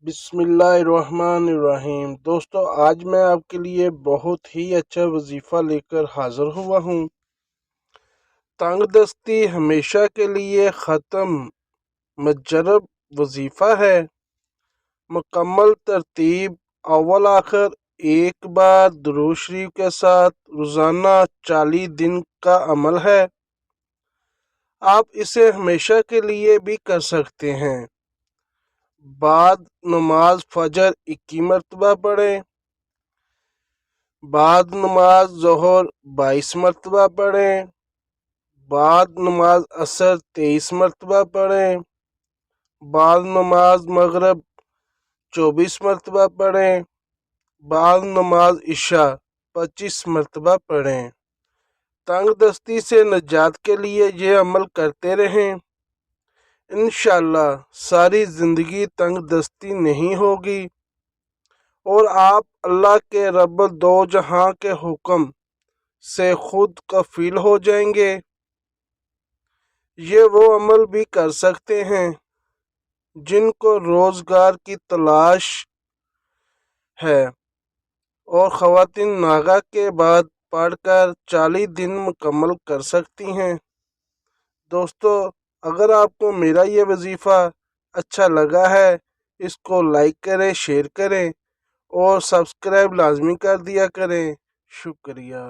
بسم اللہ الرحمن الرحیم۔ دوستو، آج میں آپ کے لیے بہت ہی اچھا وظیفہ لے کر حاضر ہوا ہوں۔ تنگ دستی ہمیشہ کے لیے ختم مجرب وظیفہ ہے۔ مکمل ترتیب: اول آخر ایک بار درود شریف کے ساتھ روزانہ 40 دن کا عمل ہے۔ آپ اسے ہمیشہ کے لیے بھی کر سکتے ہیں۔ بعد نماز فجر 21 مرتبہ پڑھیں۔ بعد نماز ظہر 22 مرتبہ پڑھیں۔ بعد نماز عصر 23 مرتبہ پڑھیں۔ بعد نماز مغرب 24 مرتبہ پڑھیں۔ بعد نماز عشاء 25 مرتبہ پڑھیں۔ تنگ دستی سے نجات کے لیے یہ عمل کرتے رہیں۔ انشاءاللہ ساری زندگی تنگ دستی نہیں ہوگی اور آپ اللہ کے رب دو جہاں کے حکم سے خود کفیل ہو جائیں گے۔ یہ وہ عمل بھی کر سکتے ہیں جن کو روزگار کی تلاش ہے اور خواتین ناغہ کے بعد پڑھ کر 40 دن مکمل کر سکتی ہیں۔ دوستو، اگر آپ کو میرا یہ وظیفہ اچھا لگا ہے، اس کو لائک کریں، شیئر کریں اور سبسکرائب لازمی کر دیا کریں۔ شکریہ۔